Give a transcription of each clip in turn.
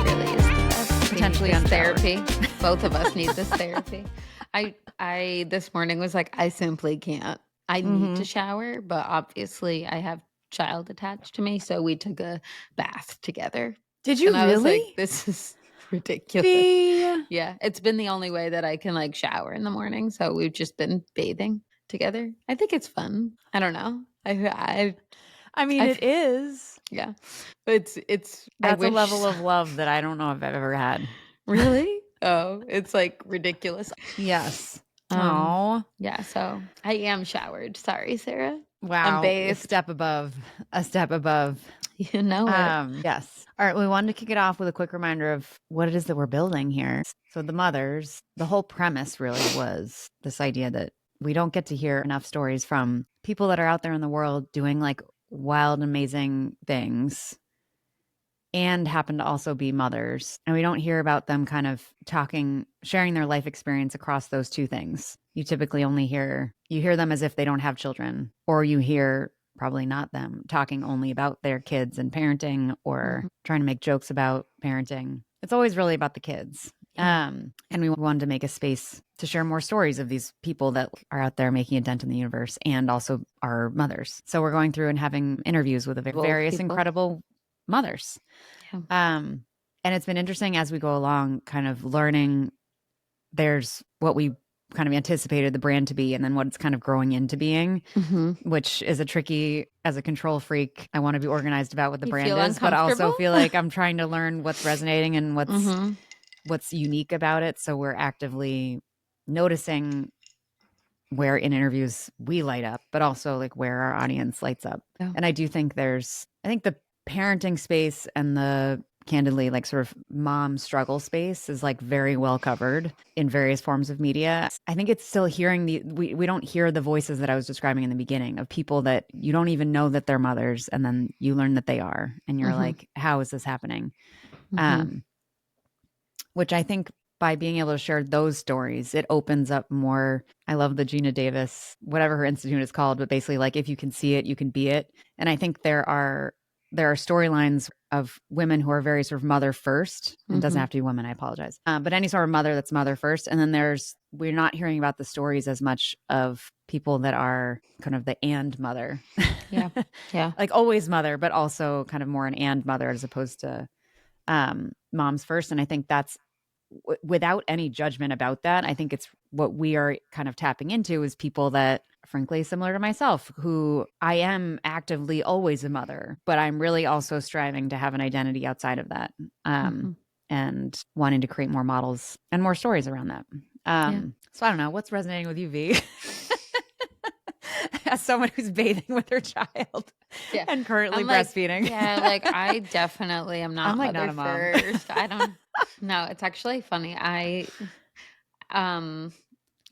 Really is the best. Potentially on unshowered. therapy. Both of us need this therapy. I this morning was like, I simply can't. I need to shower, but obviously I have child attached to me, so we took a bath together. Did you And I was like, really? this is ridiculous. Vee. Yeah, it's been the only way that I can like shower in the morning, so we've just been bathing together. I think it's fun. I don't know. I mean, it is. Yeah, it's. I That's a wish level of love that I don't know if I've ever had. Really? Oh, it's like ridiculous. Yes. Oh, yeah. So I am showered. Sorry, Sarah. Wow. I'm bathed. A step above. A step above. You know it. Yes. All right. We wanted to kick it off with a quick reminder of what it is that we're building here. So the mothers, the whole premise really was this idea that we don't get to hear enough stories from people that are out there in the world doing like wild, amazing things and happen to also be mothers. And we don't hear about them kind of sharing their life experience across those two things. You typically only hear them as if they don't have children, or you hear probably not them talking only about their kids and parenting or trying to make jokes about parenting. It's always really about the kids. And we wanted to make a space to share more stories of these people that are out there making a dent in the universe and also are mothers. So we're going through and having interviews with various incredible mothers. Yeah. And it's been interesting as we go along, kind of learning there's what we kind of anticipated the brand to be and then what it's kind of growing into being, which is a tricky, as a control freak, I want to be organized about what the brand is, but also feel like I'm trying to learn what's resonating and what's unique about it. So we're actively noticing where in interviews we light up, but also like where our audience lights up. Yeah. And I do think I think the parenting space and the candidly like sort of mom struggle space is like very well covered in various forms of media. I think it's still hearing we don't hear the voices that I was describing in the beginning of people that you don't even know that they're mothers and then you learn that they are and you're like, how is this happening? Which I think by being able to share those stories, it opens up more. I love the Gina Davis, whatever her institute is called, but basically like if you can see it, you can be it. And I think there are storylines of women who are very sort of mother first. It doesn't have to be women, I apologize. But any sort of mother that's mother first. And then we're not hearing about the stories as much of people that are kind of the and mother. Yeah. Yeah. Like always mother, but also kind of more an and mother as opposed to moms first. And I think that's without any judgment about that. I think it's what we are kind of tapping into is people that frankly similar to myself, who I am actively always a mother, but I'm really also striving to have an identity outside of that. And wanting to create more models and more stories around that. So I don't know, what's resonating with you, Vee? As someone who's bathing with her child and currently breastfeeding. Yeah, like I definitely am not like mother not a mom. first. I don't know. It's actually funny.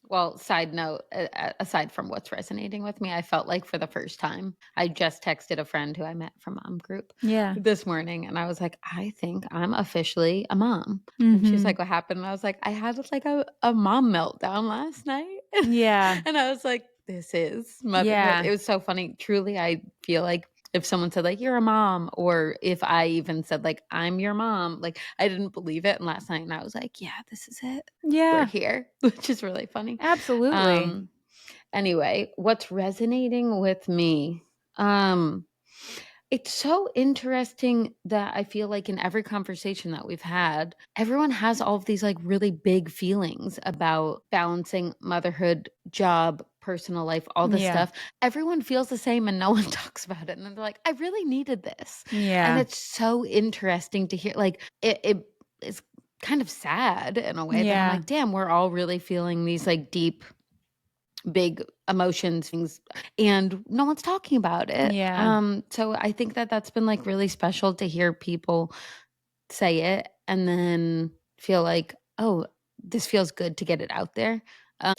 Well, side note, aside from what's resonating with me, I felt like for the first time, I just texted a friend who I met from mom group this morning. And I was like, I think I'm officially a mom. And she's like, what happened? And I was like, I had like a mom meltdown last night. Yeah. And I was like, this is motherhood. Yeah. It was so funny. Truly, I feel like if someone said like, you're a mom, or if I even said like, I'm your mom, like I didn't believe it. And last night I was like, yeah, this is it. Yeah. We're here, which is really funny. Absolutely. Anyway, what's resonating with me? It's so interesting that I feel like in every conversation that we've had, everyone has all of these like really big feelings about balancing motherhood, job, personal life, all this stuff. Everyone feels the same and no one talks about it. And they're like, I really needed this. Yeah. And it's so interesting to hear. Like it is kind of sad in a way that I'm like, damn, we're all really feeling these like deep, big emotions, things, and no one's talking about it. So I think that that's been like really special to hear people say it and then feel like, oh, this feels good to get it out there.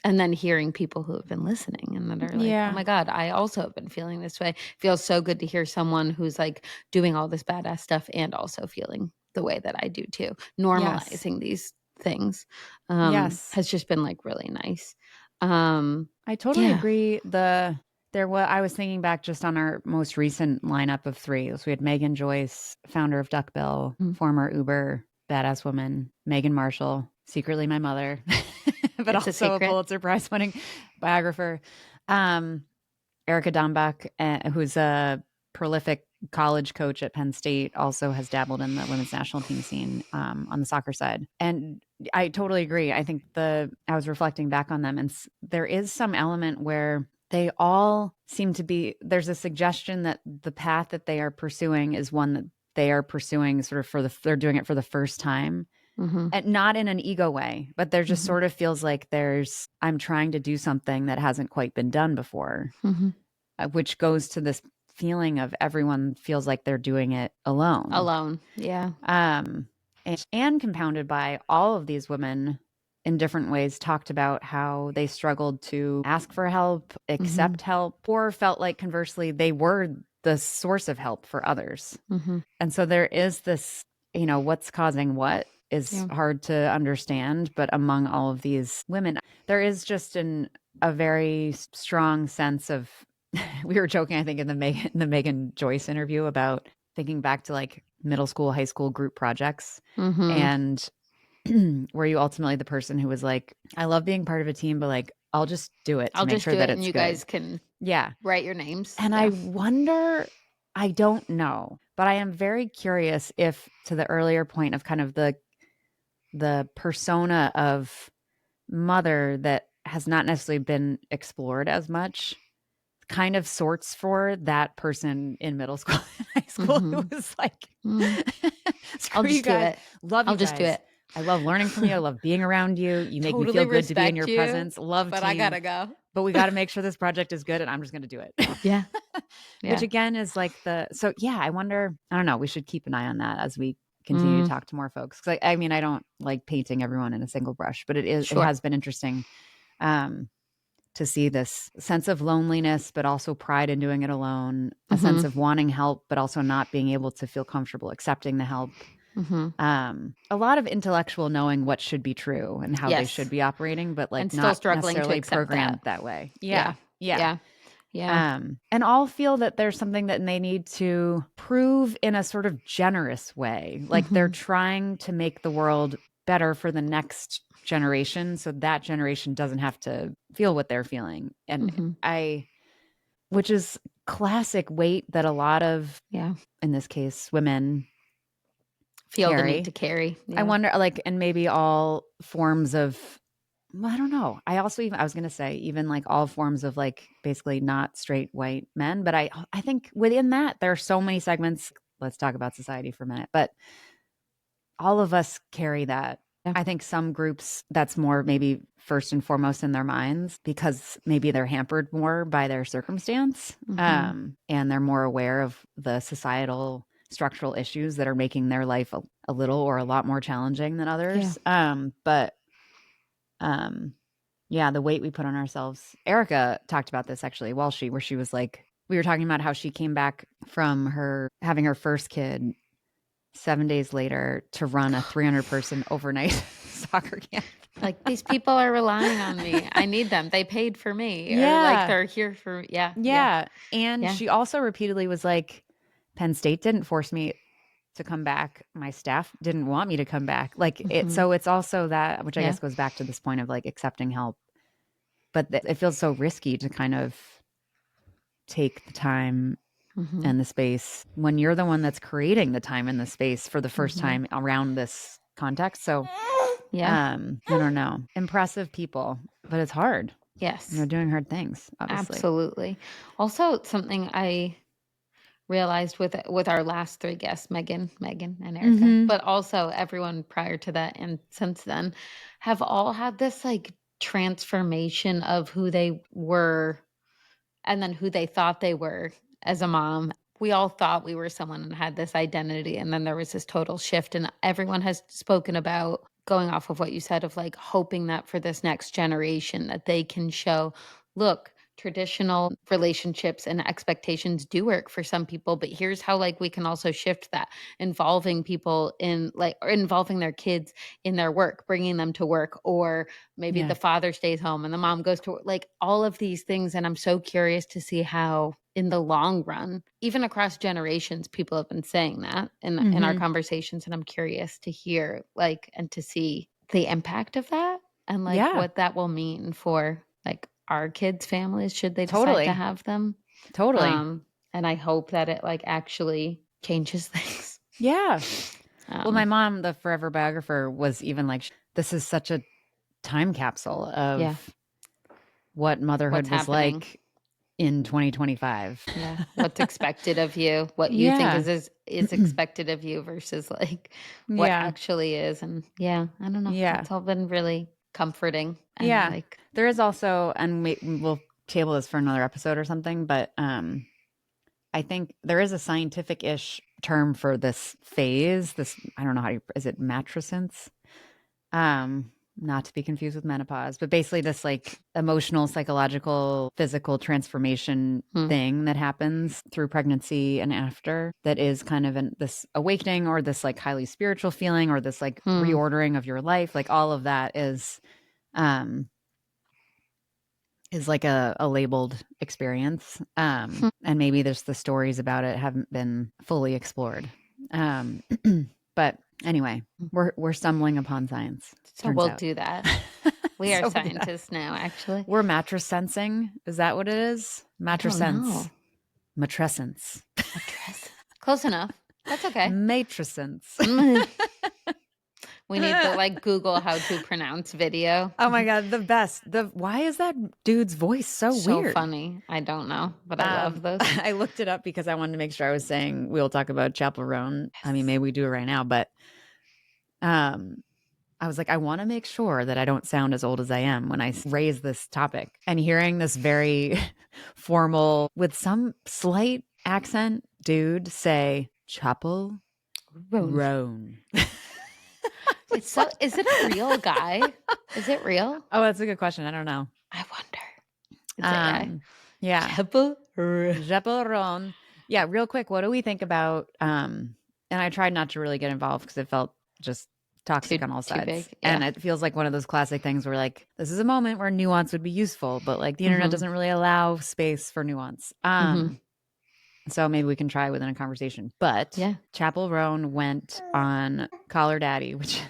And then hearing people who have been listening and that are like, oh my God, I also have been feeling this way. It feels so good to hear someone who's like doing all this badass stuff and also feeling the way that I do too. Normalizing these things has just been like really nice. I totally agree. The I was thinking back just on our most recent lineup of 3. So we had Meghan Joyce, founder of Duckbill, former Uber badass woman, Meghan Marshall, secretly my mother, but It's also a Pulitzer Prize winning biographer. Erica Dambach, who's a prolific college coach at Penn State, also has dabbled in the women's national team scene on the soccer side. And I totally agree. I think I was reflecting back on them, and there is some element where they all seem to be, there's a suggestion that the path that they are pursuing is one that they are pursuing sort of they're doing it for the first time. And not in an ego way, but there just sort of feels like I'm trying to do something that hasn't quite been done before, which goes to this feeling of everyone feels like they're doing it alone. Yeah. And compounded by all of these women in different ways talked about how they struggled to ask for help, accept help, or felt like conversely they were the source of help for others. And so there is this, what's causing what is hard to understand. But among all of these women, there is just a very strong sense of, we were joking, I think, in the Meghan Joyce interview about thinking back to like middle school, high school group projects. And were you ultimately the person who was like, I love being part of a team, but like, I'll just do it to make sure that it's and you good. guys can write your names. And I wonder, I don't know, but I am very curious if, to the earlier point of kind of the persona of mother that has not necessarily been explored as much, kind of sorts for that person in middle school and high school who was like, I'll just do it. Love you I'll just do it. I love learning from you. I love being around you. You make me feel good to be in your presence. Love but team, I gotta go. But we got to make sure this project is good, and I'm just going to do it. Yeah. Which again is like I wonder, I don't know, we should keep an eye on that as we continue to talk to more folks. Cause I mean, I don't like painting everyone in a single brush, but it has been interesting to see this sense of loneliness, but also pride in doing it alone, a sense of wanting help, but also not being able to feel comfortable accepting the help. A lot of intellectual knowing what should be true and how they should be operating, but like and not struggling necessarily to programmed that way. Yeah. And all feel that there's something that they need to prove in a sort of generous way. Like they're trying to make the world better for the next generation, so that generation doesn't have to feel what they're feeling. And which is classic weight that a lot of, in this case, women feel the need to carry. I wonder, like, and maybe all forms of, well, I don't know. I was going to say even like all forms of like basically not straight white men. But I think within that, there are so many segments. Let's talk about society for a minute. But all of us carry that. I think some groups that's more maybe first and foremost in their minds because maybe they're hampered more by their circumstance and they're more aware of the societal structural issues that are making their life a little or a lot more challenging than others. But the weight we put on ourselves. Erica talked about this actually where she was like, we were talking about how she came back from having her first kid 7 days later to run a 300-person overnight soccer camp. Like, these people are relying on me. I need them. They paid for me. Or like they're here for And she also repeatedly was like, Penn State didn't force me to come back. My staff didn't want me to come back. Like so it's also that, which I guess goes back to this point of like accepting help. But it feels so risky to kind of take the time and the space when you're the one that's creating the time and the space for the first time around this context. So I don't know. Impressive people, but it's hard. Yes. They're doing hard things, obviously. Absolutely. Also, something I realized with our last 3 guests, Meghan and Erica, but also everyone prior to that and since then, have all had this like transformation of who they were and then who they thought they were as a mom. We all thought we were someone and had this identity, and then there was this total shift, and everyone has spoken about, going off of what you said, of like hoping that for this next generation that they can show, look, traditional relationships and expectations do work for some people, but here's how like we can also shift that, involving people in like, or involving their kids in their work, bringing them to work, or maybe the father stays home and the mom goes to work, like all of these things. And I'm so curious to see how in the long run, even across generations, people have been saying that in our conversations. And I'm curious to hear like, and to see the impact of that and like what that will mean for like our kids' families should they decide to have them. Totally. And I hope that it like actually changes things. Yeah. Well, my mom, the forever biographer, was even like, this is such a time capsule of what motherhood was like in 2025. Yeah. What's expected of you, what you think is expected of you versus like what actually is. And I don't know. Yeah. It's all been really comforting. And like there is also, and we'll table this for another episode or something, but I think there is a scientific-ish term for this phase. This, I don't know is it matrescence? Not to be confused with menopause, but basically this like emotional, psychological, physical transformation thing that happens through pregnancy and after, that is kind of this awakening or this like highly spiritual feeling or this like reordering of your life. Like all of that is like a labeled experience. And maybe there's the stories about it haven't been fully explored. But anyway, we're stumbling upon science. So we'll do that. We are scientists now, actually. We're mattress sensing. Is that what it is? Mattress sense. Matrescence. Close enough. That's okay. Matrescence. We need the like Google how to pronounce video. Oh my God, the best. Why is that dude's voice so weird? So funny. I don't know, but I love those. I looked it up because I wanted to make sure I was saying we'll talk about Chappell Roan. I mean, maybe we do it right now, but I was like, I want to make sure that I don't sound as old as I am when I raise this topic. And hearing this very formal, with some slight accent, dude say Chappell Roan. Is it a real guy? Is it real? Oh, that's a good question. I don't know. I wonder. It's AI. Yeah. Chappell Roan. Yeah, real quick, what do we think about and I tried not to really get involved because it felt just toxic on all sides. Big. Yeah. And it feels like one of those classic things where like this is a moment where nuance would be useful, but like the internet doesn't really allow space for nuance. So maybe we can try within a conversation. But Chappell Roan went on Call Daddy, which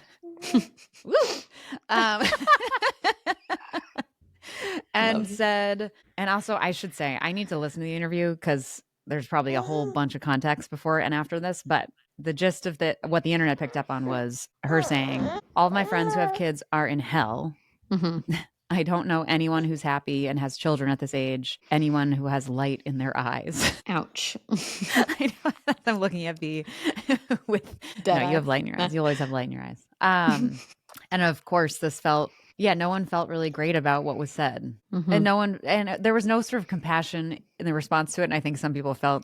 and said, and also I should say I need to listen to the interview because there's probably a whole bunch of context before and after this, but the gist of what the internet picked up on was her saying, all of my friends who have kids are in hell. I don't know anyone who's happy and has children at this age, anyone who has light in their eyes. Ouch. I know, I'm looking at B with, no, you have light in your eyes. You always have light in your eyes. And of course this felt, no one felt really great about what was said. And there was no sort of compassion in the response to it. And I think some people felt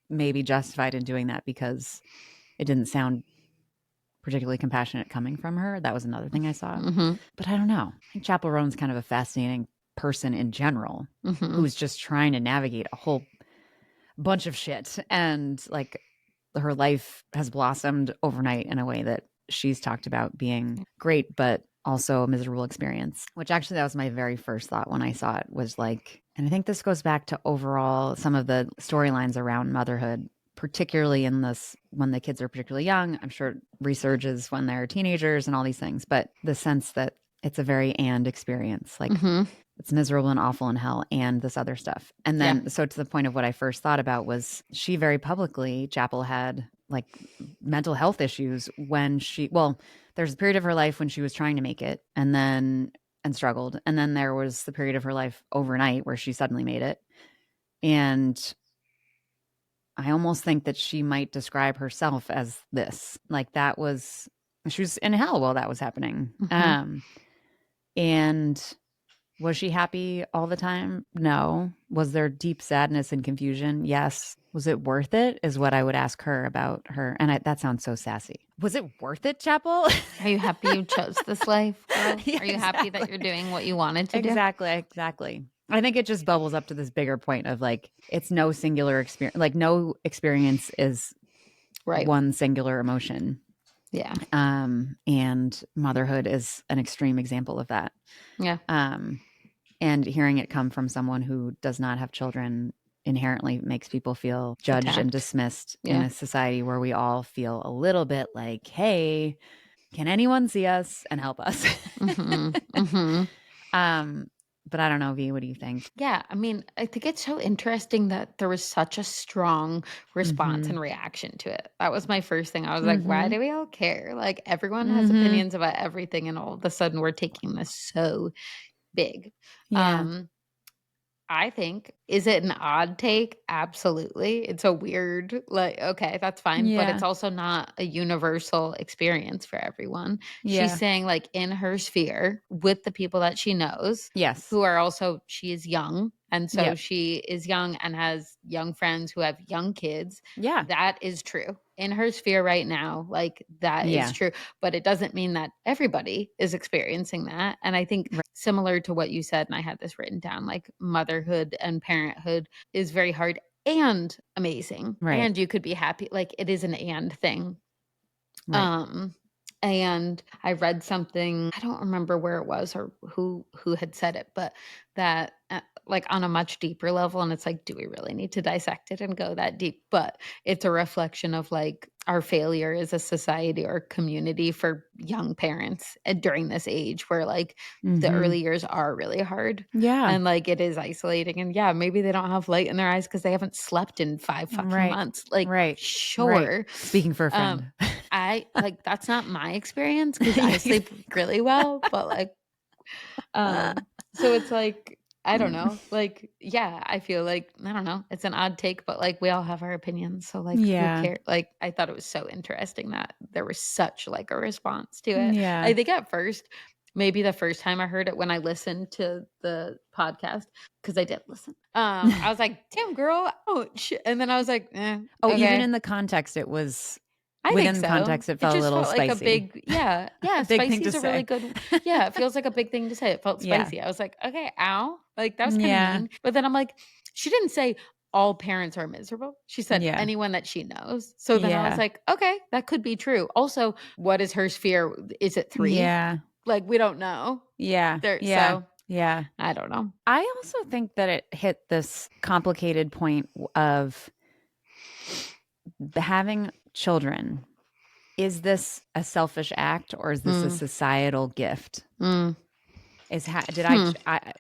maybe justified in doing that because it didn't sound particularly compassionate coming from her. That was another thing I saw. But I don't know. I think Chappell Roan's kind of a fascinating person in general who's just trying to navigate a whole bunch of shit. And like her life has blossomed overnight in a way that she's talked about being great, but also a miserable experience, which actually that was my very first thought when I saw it was like, and I think this goes back to overall some of the storylines around motherhood, particularly in this, when the kids are particularly young. I'm sure it resurges when they're teenagers and all these things, but the sense that it's a very and experience, like it's miserable and awful in hell and this other stuff. And then, so to the point of what I first thought about was she very publicly, Chappell had like mental health issues when there's a period of her life when she was trying to make it and struggled. And then there was the period of her life overnight where she suddenly made it. And I almost think that she might describe herself as this, like she was in hell while that was happening. And was she happy all the time? No. Was there deep sadness and confusion? Yes. Was it worth it? Is what I would ask her about her. And that sounds so sassy. Was it worth it, Chappell? Are you happy you chose this life, girl? Are you happy that you're doing what you wanted to do? Exactly. I think it just bubbles up to this bigger point of like, it's no singular experience. Like no experience is one singular emotion. Yeah. And motherhood is an extreme example of that. Yeah. And hearing it come from someone who does not have children inherently makes people feel judged and dismissed in a society where we all feel a little bit like, hey, can anyone see us and help us? But I don't know, V, what do you think? Yeah, I mean, I think it's so interesting that there was such a strong response and reaction to it. That was my first thing. I was like, why do we all care? Like, everyone has opinions about everything, and all of a sudden we're taking this so big. Yeah. I think, is it an odd take? Absolutely. It's a weird, like, okay, that's fine. But it's also not a universal experience for everyone. She's saying, like, in her sphere with the people that she knows, who are also, she is young. And so she is young and has young friends who have young kids. Yeah. That is true. In her sphere right now, like, that is true. But it doesn't mean that everybody is experiencing that. And I think similar to what you said, and I had this written down, like, motherhood and parenthood is very hard and amazing. And you could be happy. Like, it is an and thing. And I read something, I don't remember where it was or who had said it, but that like on a much deeper level, and it's like, do we really need to dissect it and go that deep? But it's a reflection of like our failure as a society or community for young parents during this age where like the early years are really hard. And like it is isolating. And maybe they don't have light in their eyes because they haven't slept in 5 fucking months. Like, sure. Speaking for a friend. I like, that's not my experience because I sleep really well, but like, so it's like, I don't know, like, I feel like, I don't know, it's an odd take, but like, we all have our opinions. So like, who cares? Like, I thought it was so interesting that there was such like a response to it. I think at first, maybe the first time I heard it when I listened to the podcast, because I did listen. I was like, damn girl, ouch. And then I was like, okay. Even in the context, it was within the context, it felt a little spicy. Like a big, spicy is a really good, it feels like a big thing to say. It felt spicy. I was like, okay, ow. Like, that was kind of mean. But then I'm like, she didn't say all parents are miserable. She said anyone that she knows. So then I was like, okay, that could be true. Also, what is her sphere? Is it 3? Yeah. Like, we don't know. So, I don't know. I also think that it hit this complicated point of having children. Is this a selfish act or is this a societal gift?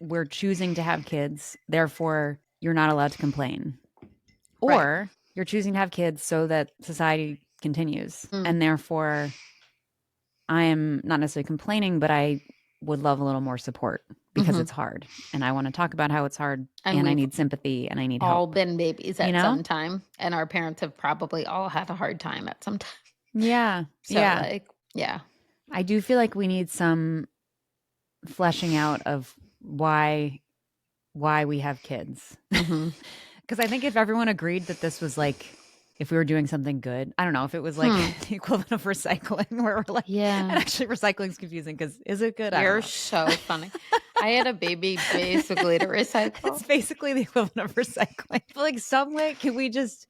We're choosing to have kids, therefore you're not allowed to complain. Or you're choosing to have kids so that society continues. And therefore I am not necessarily complaining, but I would love a little more support because it's hard. And I want to talk about how it's hard and I need sympathy and I need help. All been babies at some time. And our parents have probably all had a hard time at some time. Yeah. So like, I do feel like we need some fleshing out of why we have kids. Because I think if everyone agreed that this was like, if we were doing something good, I don't know if it was like the equivalent of recycling where we're like, and actually recycling is confusing because is it good? You're so funny. I had a baby basically to recycle. It's basically the equivalent of recycling. But like some way, can we just,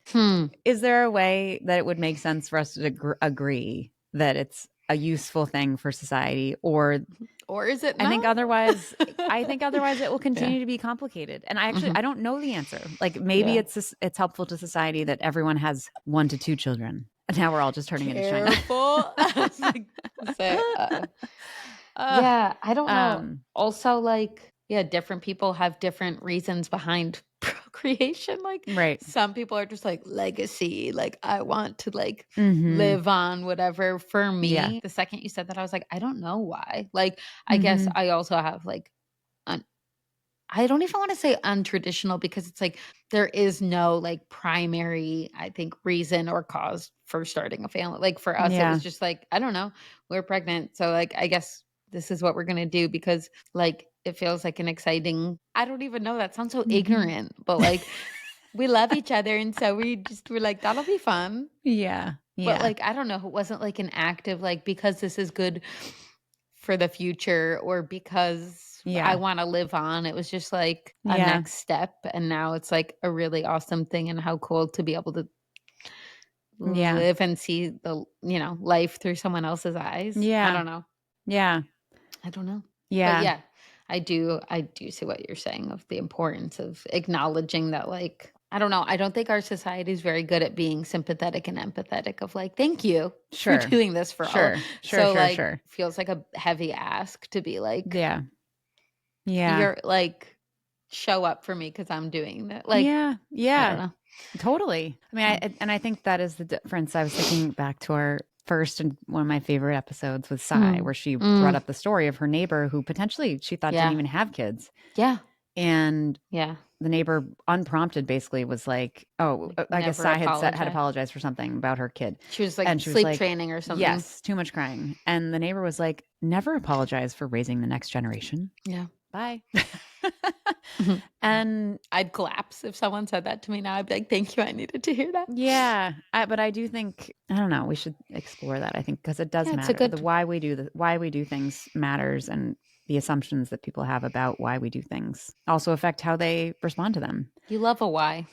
is there a way that it would make sense for us to agree that it's a useful thing for society or is it not? I think otherwise it will continue to be complicated. And I actually, I don't know the answer. Like maybe it's helpful to society that everyone has 1 to 2 children. And now we're all just turning into China. I don't know. Also, like, different people have different reasons behind procreation. Like, some people are just like legacy. Like, I want to like live on whatever. For me, the second you said that, I was like, I don't know why. Like, I guess I also have like, I don't even want to say untraditional because it's like there is no like primary, I think, reason or cause for starting a family. Like for us, it was just like, I don't know, we're pregnant. So like, I guess this is what we're going to do because like, it feels like an exciting, I don't even know. That sounds so ignorant, but like we love each other. And so we're like, that'll be fun. Yeah. But like, I don't know. It wasn't like an active, like, because this is good for the future or because I want to live on. It was just like a next step. And now it's like a really awesome thing, and how cool to be able to live and see the, life through someone else's eyes. Yeah. I don't know. Yeah. I don't know. Yeah. But yeah, I do see what you're saying of the importance of acknowledging that, like, I don't know. I don't think our society is very good at being sympathetic and empathetic of like, thank you for doing this for all. So feels like a heavy ask to be like, yeah. You're like, show up for me because I'm doing that. Like, yeah. I don't know. Totally. I mean, I think that is the difference. I was thinking back to our first and one of my favorite episodes with Sai, where she brought up the story of her neighbor who potentially she thought didn't even have kids. Yeah. And the neighbor, unprompted, basically was like, "Oh, I guess Sai had apologized for something about her kid. She was like sleep training or something. Yes, too much crying." And the neighbor was like, "Never apologize for raising the next generation." Yeah. Bye. And I'd collapse if someone said that to me now. I'd be like, thank you. I needed to hear that. Yeah. But I do think, I don't know, we should explore that. I think because it does matter. Why we do things matters, and the assumptions that people have about why we do things also affect how they respond to them. You love a why.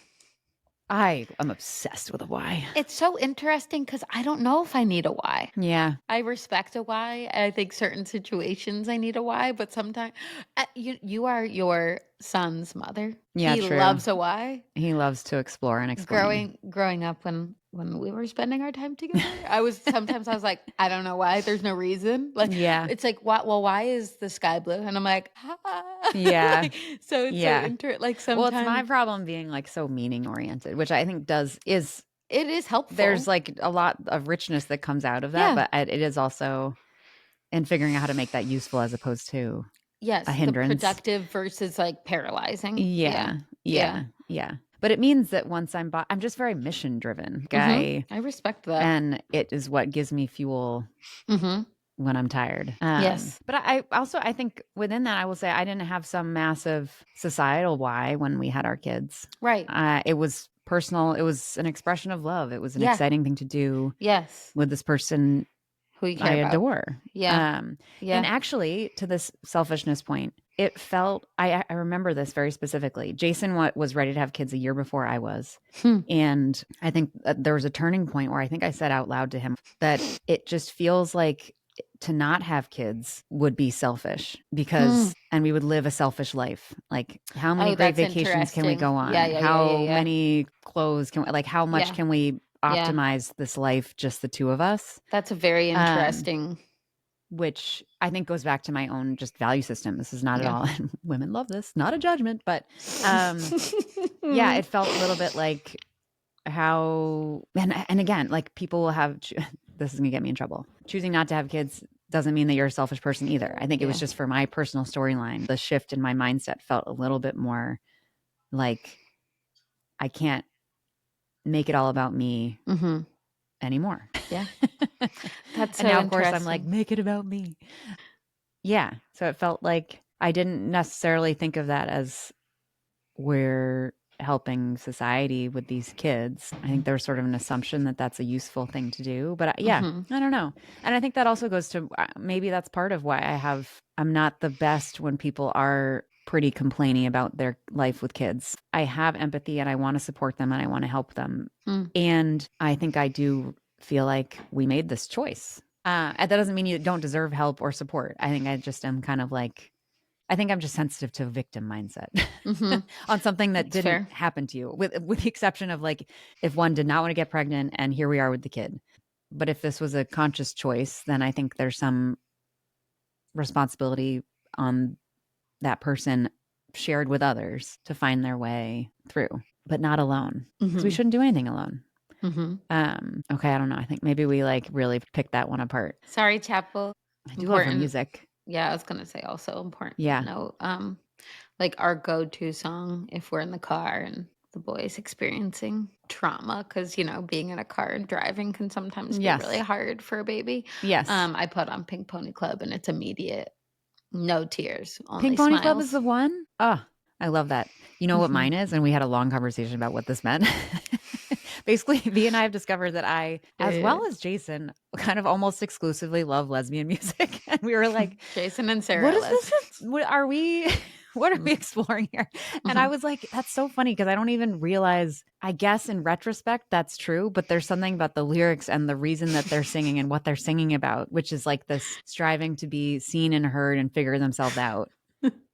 I am obsessed with a why. It's so interesting because I don't know if I need a why. Yeah. I respect a why. I think certain situations I need a why, but sometimes you are your son's mother. Yeah, he loves a why. He loves to explore and explain. Growing up when we were spending our time together, I was like, I don't know why. There's no reason. Like, it's like, why is the sky blue? And I'm like, yeah. So it's like sometimes. Well, it's my problem being like so meaning oriented, which I think it is helpful. There's like a lot of richness that comes out of that, but it is also in figuring out how to make that useful as opposed to a hindrance. The productive versus like paralyzing. Yeah. But it means that once I'm just very mission driven guy. I respect that. And it is what gives me fuel when I'm tired. Yes. But I think within that, I will say I didn't have some massive societal why when we had our kids. Right. It was personal. It was an expression of love. It was an exciting thing to do. Yes. With this person who you care about. Adore. And actually, to this selfishness point, it felt, I remember this very specifically. Jason was ready to have kids a year before I was. And I think there was a turning point where I think I said out loud to him that it just feels like to not have kids would be selfish because, and we would live a selfish life. Like how many great vacations can we go on? How many clothes can we, like how much can we optimize this life, just the two of us? That's a very interesting. Which I think goes back to my own just value system. This is not at all, and women love this, not a judgment, but it felt a little bit like how, and again, like people will have, this is gonna get me in trouble. Choosing not to have kids doesn't mean that you're a selfish person either. I think it was just for my personal storyline. The shift in my mindset felt a little bit more like I can't make it all about me anymore. Yeah. That's so and now, of course, I'm like, make it about me. Yeah. So it felt like I didn't necessarily think of that as we're helping society with these kids. I think there's sort of an assumption that that's a useful thing to do. But I don't know. And I think that also goes to maybe that's part of why I'm not the best when people are pretty complaining about their life with kids. I have empathy and I want to support them and I want to help them. And I think I do feel like we made this choice. That doesn't mean you don't deserve help or support. I think I just am kind of like, I think I'm just sensitive to a victim mindset on something that didn't happen to you, with the exception of like if one did not want to get pregnant and here we are with the kid. But if this was a conscious choice, then I think there's some responsibility on that person shared with others to find their way through, but not alone, because we shouldn't do anything alone. Okay, I don't know. I think maybe we like really picked that one apart. Sorry, Chappell. I do love her music. Yeah, I was gonna say also important. Yeah. No, like our go-to song if we're in the car and the boy's experiencing trauma, because being in a car and driving can sometimes be really hard for a baby. Yes. I put on Pink Pony Club and it's immediate, no tears, only Pink Pony smiles. Club is the one. Oh, I love that. You know what mine is, and we had a long conversation about what this meant. Basically, Vee and I have discovered that I, as well as Jason, kind of almost exclusively love lesbian music. And we were like, Jason and Sara, what is this? What are we exploring here? And I was like, that's so funny because I don't even realize, I guess in retrospect, that's true. But there's something about the lyrics and the reason that they're singing and what they're singing about, which is like this striving to be seen and heard and figure themselves out.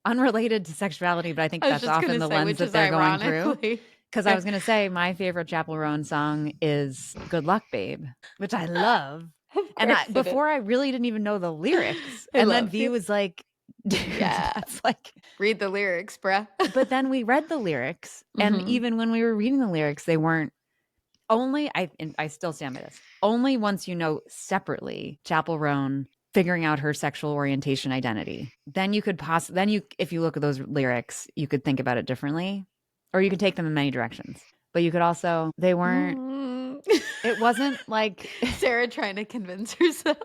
Unrelated to sexuality, but I think that's often the lens that they're going through. Because I was going to say my favorite Chappell Roan song is Good Luck Babe, which I love. And before I really didn't even know the lyrics. And then Vee was like, dude, that's like, read the lyrics, bruh. But then we read the lyrics. And even when we were reading the lyrics, they weren't only, I still stand by this, only once you know separately Chappell Roan figuring out her sexual orientation identity, then you could if you look at those lyrics, you could think about it differently, or you could take them in many directions. But you could also, they weren't, it wasn't like Sara trying to convince herself.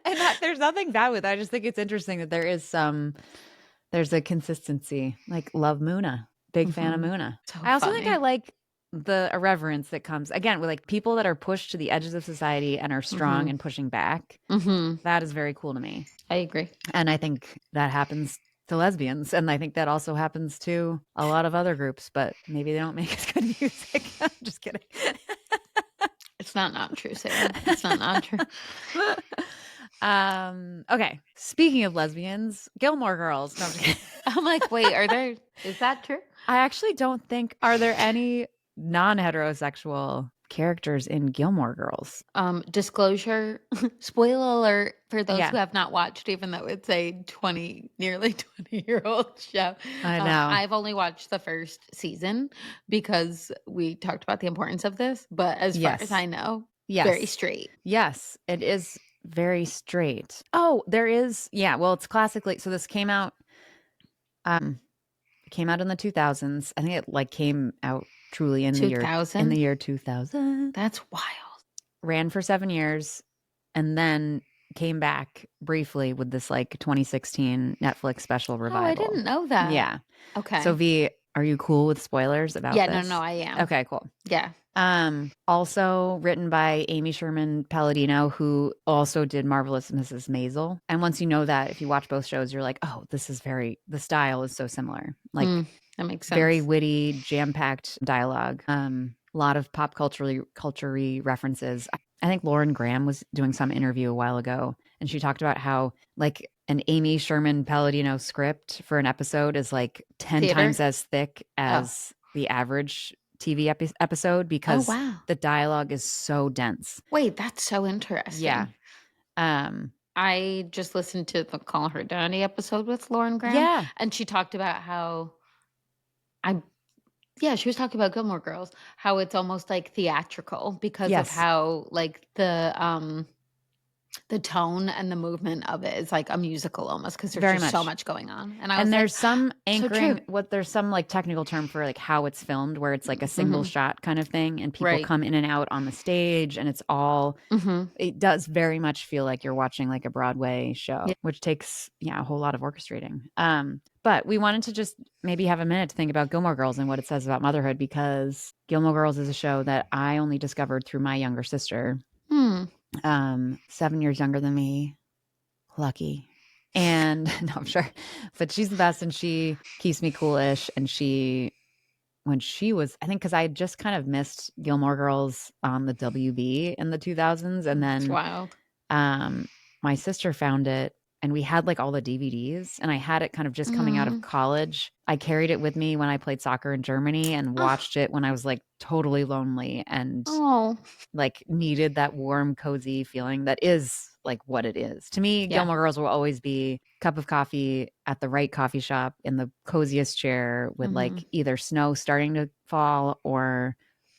And there's nothing bad with it. I just think it's interesting that there's a consistency. Like, love Muna, big fan of Muna. So I also think I like the irreverence that comes again with like people that are pushed to the edges of society and are strong and pushing back. That is very cool to me. I agree. And I think that happens to lesbians. And I think that also happens to a lot of other groups, but maybe they don't make as good music. I'm just kidding. It's not true, Sara. It's not true. Okay. Speaking of lesbians, Gilmore Girls. No, I'm like, wait, is that true? I actually don't think, are there any non-heterosexual characters in Gilmore Girls? Disclosure, spoiler alert for those who have not watched, even though it's a nearly 20-year-old show. I know. I've only watched the first season because we talked about the importance of this, but as far as I know, very straight. Yes, it is very straight. Oh, there is, well, it's classically, so this came out in the 2000s. I think it like came out truly in the year 2000. That's wild. Ran for 7 years and then came back briefly with this like 2016 Netflix special revival. Oh, I didn't know that. Yeah. Okay. So Vee, are you cool with spoilers about this? No, I am. Okay, cool. Yeah. Also written by Amy Sherman Palladino, who also did Marvelous Mrs. Maisel. And once you know that, if you watch both shows, you're like, oh, the style is so similar. Like, that makes sense. Very witty, jam-packed dialogue. A lot of pop culture references. I think Lauren Graham was doing some interview a while ago, and she talked about how like an Amy Sherman Palladino script for an episode is like 10 times as thick as the average TV episode because the dialogue is so dense. Wait, that's so interesting. Yeah. I just listened to the Call Her Daddy episode with Lauren Graham. Yeah. And she talked about how she was talking about Gilmore Girls, how it's almost like theatrical because of how like the tone and the movement of it is like a musical almost because there's just so much going on. And there's some anchoring, there's some like technical term for like how it's filmed where it's like a single shot kind of thing and people come in and out on the stage and it's all, it does very much feel like you're watching like a Broadway show, which takes a whole lot of orchestrating. But we wanted to just maybe have a minute to think about Gilmore Girls and what it says about motherhood because Gilmore Girls is a show that I only discovered through my younger sister. 7 years younger than me. Lucky. And no, I'm sure. But she's the best and she keeps me coolish. And when she was, I think because I had just kind of missed Gilmore Girls on the WB in the 2000s. And then wild. My sister found it and we had like all the DVDs and I had it kind of just coming out of college. I carried it with me when I played soccer in Germany and watched it when I was like totally lonely and like needed that warm, cozy feeling that is like what it is. To me, Gilmore Girls will always be cup of coffee at the right coffee shop in the coziest chair with like either snow starting to fall or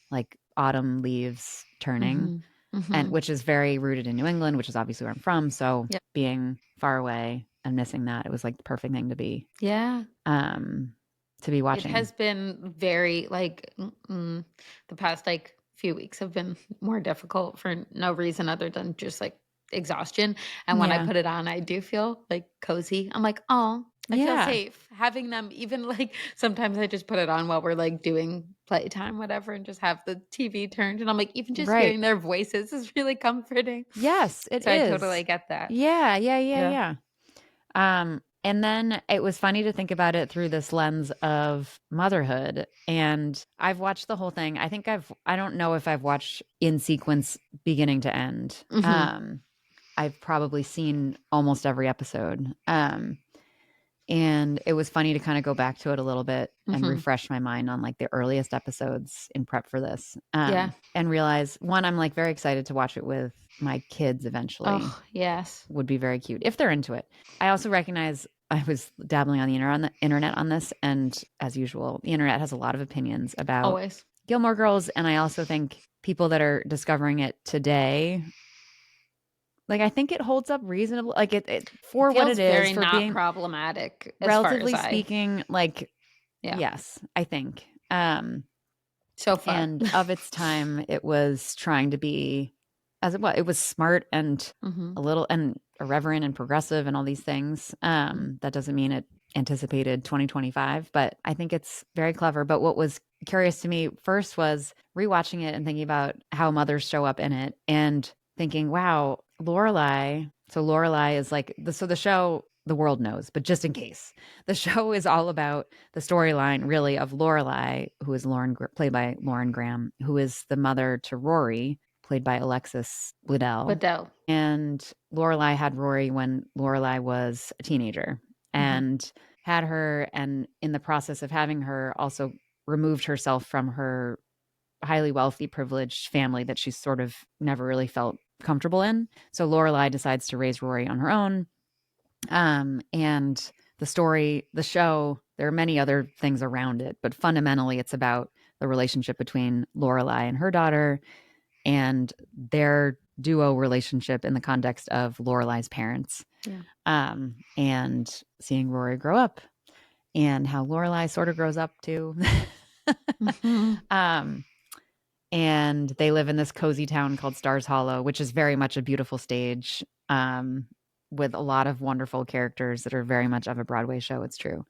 like autumn leaves turning. And which is very rooted in New England, which is obviously where I'm from. So being far away and missing that, it was like the perfect thing to be. Yeah. To be watching. It has been very like the past like few weeks have been more difficult for no reason other than just like exhaustion. And when I put it on, I do feel like cozy. I'm like, oh, I feel safe having them, even like sometimes I just put it on while we're like doing playtime, whatever, and just have the TV turned. And I'm like, even just hearing their voices is really comforting. Yes, it So is. I totally get that. Yeah. And then it was funny to think about it through this lens of motherhood. And I've watched the whole thing. I don't know if I've watched in sequence beginning to end. I've probably seen almost every episode. And it was funny to kind of go back to it a little bit and refresh my mind on like the earliest episodes in prep for this. And realize, one, I'm like very excited to watch it with my kids eventually. Oh, yes. Would be very cute if they're into it. I also recognize I was dabbling on the internet on this. And as usual, the internet has a lot of opinions about Gilmore Girls. And I also think people that are discovering it today, like, I think it holds up reasonably. Like it for what it is, for not being problematic, relatively speaking. Like, yes, I think. So far, and of its time, it was trying to be as it was. It was smart and a little and irreverent and progressive and all these things. That doesn't mean it anticipated 2025, but I think it's very clever. But what was curious to me first was rewatching it and thinking about how mothers show up in it and thinking, wow, Lorelai. So Lorelai is like the show, the world knows, but just in case, the show is all about the storyline really of Lorelai, who is played by Lauren Graham, who is the mother to Rory, played by Alexis Bledel. And Lorelai had Rory when Lorelai was a teenager and had her, and in the process of having her also removed herself from her highly wealthy, privileged family that she sort of never really felt comfortable in. So Lorelai decides to raise Rory on her own. And the show, there are many other things around it, but fundamentally it's about the relationship between Lorelai and her daughter and their duo relationship in the context of Lorelai's parents. And seeing Rory grow up and how Lorelai sort of grows up too. And they live in this cozy town called Stars Hollow, which is very much a beautiful stage with a lot of wonderful characters that are very much of a Broadway show. It's true.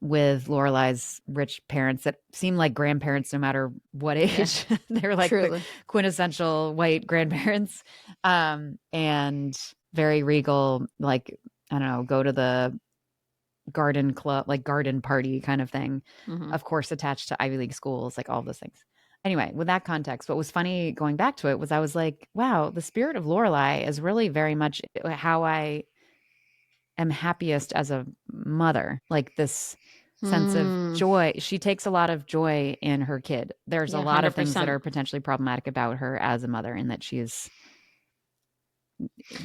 With Lorelai's rich parents that seem like grandparents no matter what age. They're like the quintessential white grandparents. And very regal, like, I don't know, go to the garden club, like garden party kind of thing. Of course, attached to Ivy League schools, like all those things. Anyway, with that context, what was funny going back to it was I was like, wow, the spirit of Lorelai is really very much how I am happiest as a mother. Like this sense of joy. She takes a lot of joy in her kid. There's a lot of things that are potentially problematic about her as a mother, in that she is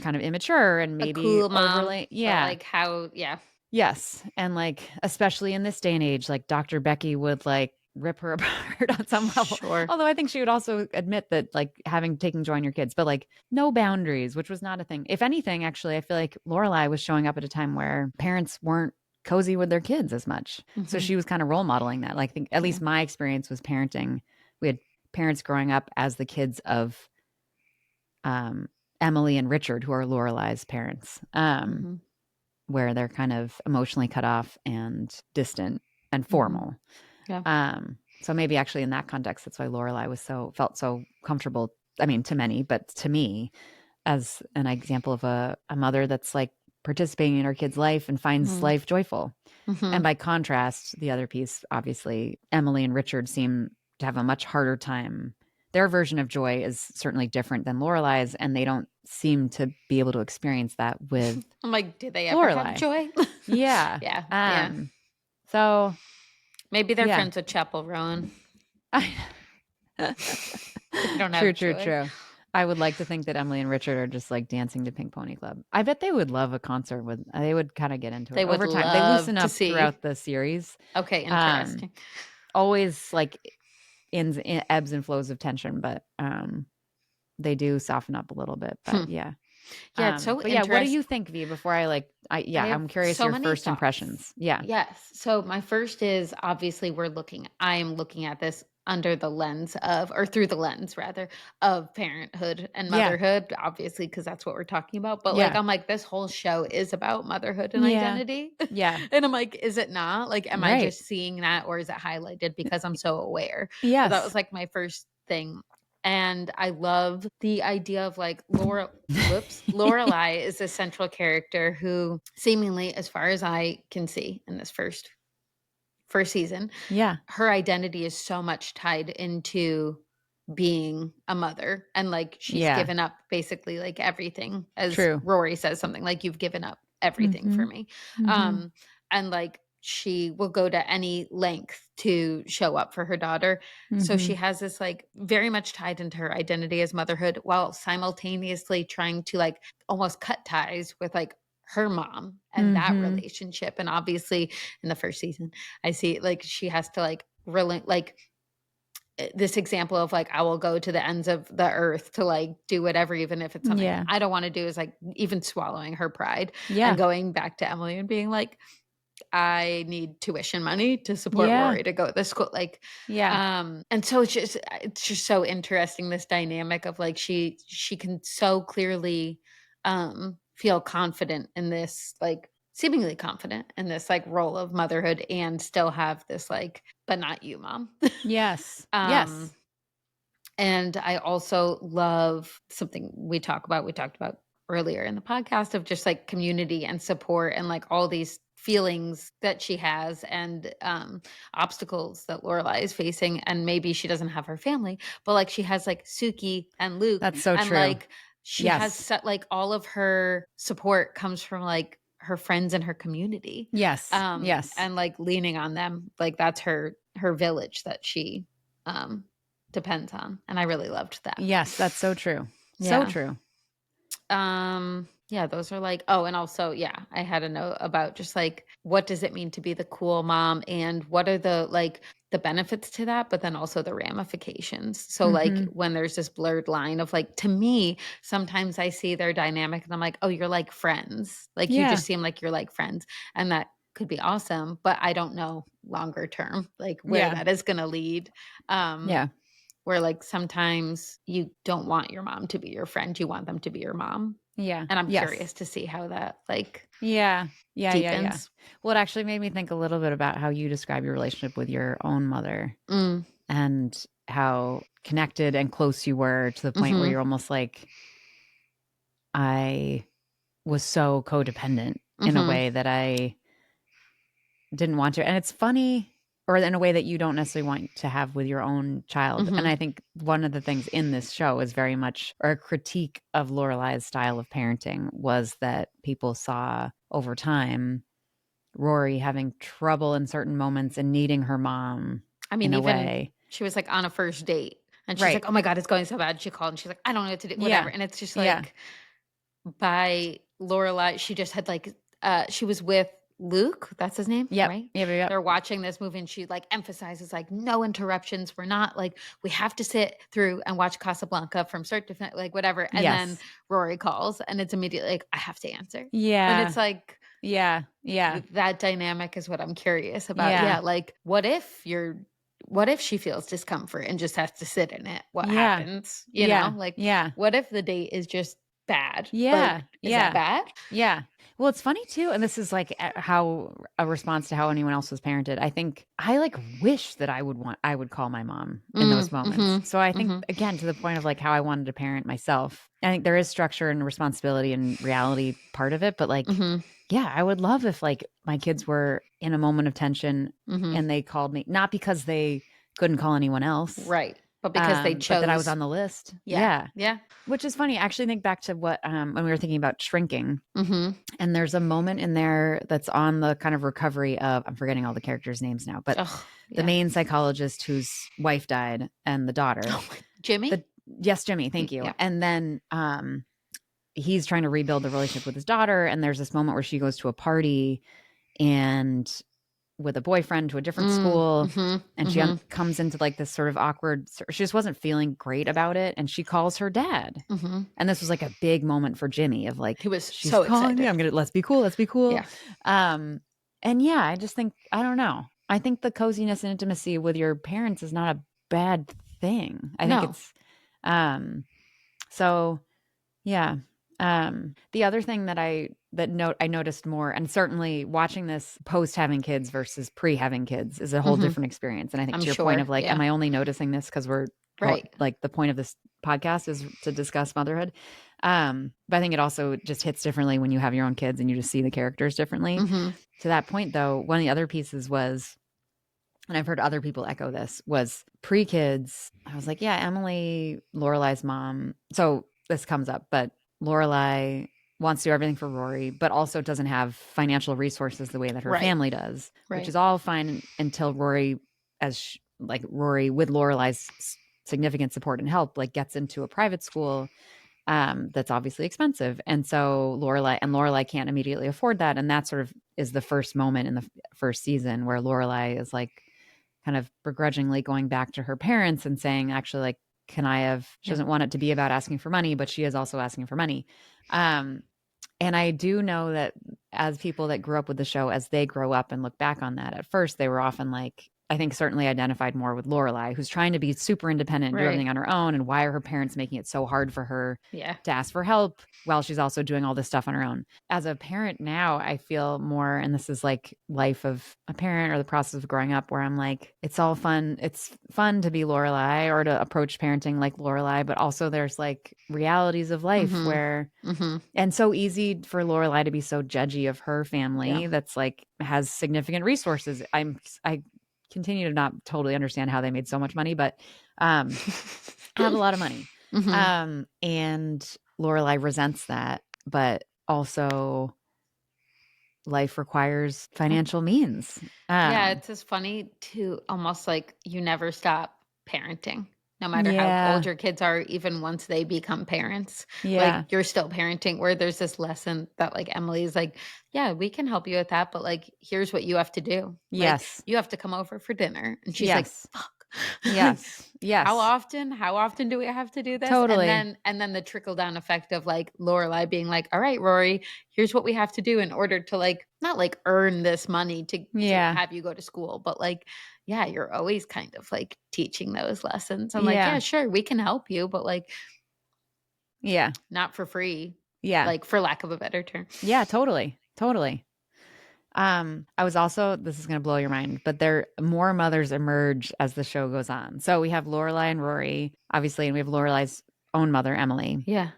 kind of immature and maybe cool mom, overly, like how, yes, and like especially in this day and age, like Dr. Becky would like rip her apart on some level. Although I think she would also admit that like taking joy in your kids, but like no boundaries, which was not a thing. If anything, actually, I feel like Lorelai was showing up at a time where parents weren't cozy with their kids as much. So she was kind of role modeling that. Like, at least my experience was parenting. We had parents growing up as the kids of Emily and Richard, who are Lorelai's parents, where they're kind of emotionally cut off and distant and formal. So maybe actually in that context, that's why Lorelai felt so comfortable. I mean, to many, but to me, as an example of a mother that's like participating in her kid's life and finds life joyful. And by contrast, the other piece, obviously, Emily and Richard seem to have a much harder time. Their version of joy is certainly different than Lorelai's, and they don't seem to be able to experience that with I'm like, did they ever Lorelai. have joy? Yeah. So maybe they're friends with Chappell Roan. Don't have True. I would like to think that Emily and Richard are just like dancing to Pink Pony Club. I bet they would love a concert with. They would kind of get into it over time. They loosen up throughout the series. Okay, interesting. Always like in ebbs and flows of tension, but they do soften up a little bit. But yeah, it's so interesting. Yeah, what do you think, V? Before I'm curious your first impressions. Yeah. Yes. So my first is obviously I am looking at this under the lens of, or through the lens rather, of parenthood and motherhood, obviously, because that's what we're talking about. But like, I'm like, this whole show is about motherhood and identity. Yeah. And I'm like, is it not? Like, am I just seeing that, or is it highlighted because I'm so aware? Yes. But that was like my first thing. And I love the idea of like Lorelai is a central character who seemingly, as far as I can see in this first season, her identity is so much tied into being a mother, and like she's given up basically like everything, as Rory says something like, you've given up everything for me. And like she will go to any length to show up for her daughter. So she has this like very much tied into her identity as motherhood, while simultaneously trying to like almost cut ties with like her mom and that relationship. And obviously in the first season, I see like she has to like really like this example of like, I will go to the ends of the earth to like do whatever, even if it's something I don't want to do, is like even swallowing her pride and going back to Emily and being like, I need tuition money to support Rory to go to the school. Like, and so it's just so interesting, this dynamic of like, she can so clearly feel confident in this, like seemingly confident in this like role of motherhood, and still have this like, but not you, mom. Yes. And I also love something we talked about earlier in the podcast, of just like community and support, and like all these feelings that she has, and obstacles that Lorelai is facing. And maybe she doesn't have her family, but like she has like Suki and Luke. That's so and true. Like she has set, like all of her support comes from like her friends and her community. And like leaning on them, like that's her village that she depends on. And I really loved that. Yes, that's so true. So true. Yeah, those are like, oh, and also, I had a note about just like, what does it mean to be the cool mom, and what are the like the benefits to that, but then also the ramifications. So like when there's this blurred line of like, to me, sometimes I see their dynamic and I'm like, oh, you're like friends. Like you just seem like you're like friends, and that could be awesome, but I don't know longer term, like where that is going to lead. Where like sometimes you don't want your mom to be your friend, you want them to be your mom. And I'm curious to see how that like deepens. Well, it actually made me think a little bit about how you describe your relationship with your own mother, and how connected and close you were, to the point where you're almost like, I was so codependent in a way that I didn't want to. And it's funny, or in a way that you don't necessarily want to have with your own child. And I think one of the things in this show is very much, or a critique of Lorelai's style of parenting, was that people saw over time Rory having trouble in certain moments and needing her mom. I mean, in a way. She was like on a first date and she's like, oh my God, it's going so bad. She called and she's like, I don't know what to do, whatever. And it's just like, by Lorelai, she just had like, she was with Luke, that's his name, right? Yeah. They're watching this movie and she like emphasizes like, no interruptions. We're not like, we have to sit through and watch Casablanca from start to finish, like whatever. And then Rory calls and it's immediately like, I have to answer. And it's like, that dynamic is what I'm curious about. Like what if she feels discomfort and just has to sit in it? What happens? You know, like what if the date is just bad? Like, is that bad? Well, it's funny too, and this is like how a response to how anyone else was parented. I think I like wish that I would call my mom in those moments. So I think again, to the point of like how I wanted to parent myself, I think there is structure and responsibility and reality part of it, but like I would love if like my kids were in a moment of tension and they called me, not because they couldn't call anyone else, right? But because they chose, but that I was on the list. Yeah. Which is funny. I actually think back to what, when we were thinking about shrinking, and there's a moment in there that's on the kind of recovery of, I'm forgetting all the characters' names now, but the main psychologist whose wife died and the daughter. Jimmy? Yes, Jimmy. Thank you. Yeah. And then he's trying to rebuild the relationship with his daughter. And there's this moment where she goes to a party and with a boyfriend to a different school, and she comes into like this sort of awkward, she just wasn't feeling great about it, and she calls her dad. And this was like a big moment for Jimmy of like, he was she's so calling excited. me, I'm gonna, let's be cool. And I just think, I don't know, I think the coziness and intimacy with your parents is not a bad thing. I think it's so yeah. The other thing that I noticed more, and certainly watching this post having kids versus pre having kids is a whole different experience. And I think I'm to your sure, point of like, yeah. am I only noticing this because we're right? like the point of this podcast is to discuss motherhood. But I think it also just hits differently when you have your own kids and you just see the characters differently. To that point, though, one of the other pieces was, and I've heard other people echo this, was pre-kids. I was like, yeah, Emily, Lorelai's mom. So this comes up, but Lorelai wants to do everything for Rory, but also doesn't have financial resources the way that her family does, which is all fine until Rory, like Rory with Lorelai's significant support and help, like gets into a private school that's obviously expensive. And so Lorelai can't immediately afford that. And that sort of is the first moment in the first season where Lorelai is like kind of begrudgingly going back to her parents and saying, actually, like, she doesn't want it to be about asking for money, but she is also asking for money. And I do know that as people that grew up with the show, as they grow up and look back on that, at first they were often like, I think certainly identified more with Lorelai, who's trying to be super independent and do everything on her own. And why are her parents making it so hard for her to ask for help while she's also doing all this stuff on her own? As a parent now, I feel more, and this is like life of a parent or the process of growing up, where I'm like, it's all fun. It's fun to be Lorelai or to approach parenting like Lorelai, but also there's like realities of life where, and so easy for Lorelai to be so judgy of her family that's like has significant resources. I continue to not totally understand how they made so much money, but have a lot of money. And Lorelai resents that, but also life requires financial means. Yeah, it's just funny to almost like you never stop parenting. No matter how old your kids are, even once they become parents, like you're still parenting, where there's this lesson that like Emily's like, yeah, we can help you with that, but like, here's what you have to do. Like, you have to come over for dinner. And she's like, fuck. Yes. How often do we have to do this? Totally. And then the trickle down effect of like Lorelai being like, all right, Rory, here's what we have to do in order to like, not like earn this money to have you go to school, but like, yeah, you're always kind of like teaching those lessons. I'm like, yeah, sure, we can help you, but like, not for free. Like for lack of a better term. Yeah, totally. Totally. I was also, this is going to blow your mind, but more mothers emerge as the show goes on. So we have Lorelai and Rory, obviously, and we have Lorelai's own mother, Emily. Yeah.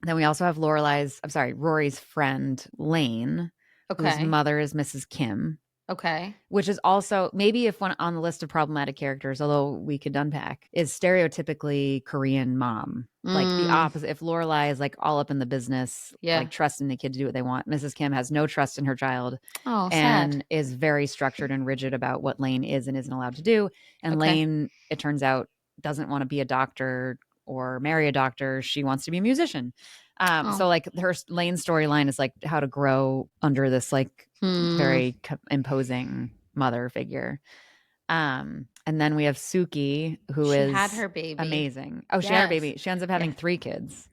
Then we also have Rory's friend, Lane, whose mother is Mrs. Kim. Okay. Which is also maybe if one on the list of problematic characters, although we could unpack, is stereotypically Korean mom. Like the opposite. If Lorelai is like all up in the business, like trusting the kid to do what they want, Mrs. Kim has no trust in her child and is very structured and rigid about what Lane is and isn't allowed to do. And Lane, it turns out, doesn't want to be a doctor or marry a doctor. She wants to be a musician. So like her Lane storyline is like how to grow under this like very imposing mother figure. And then we have Suki, who she had her baby. Amazing. Oh, she had her baby. She ends up having 3 kids.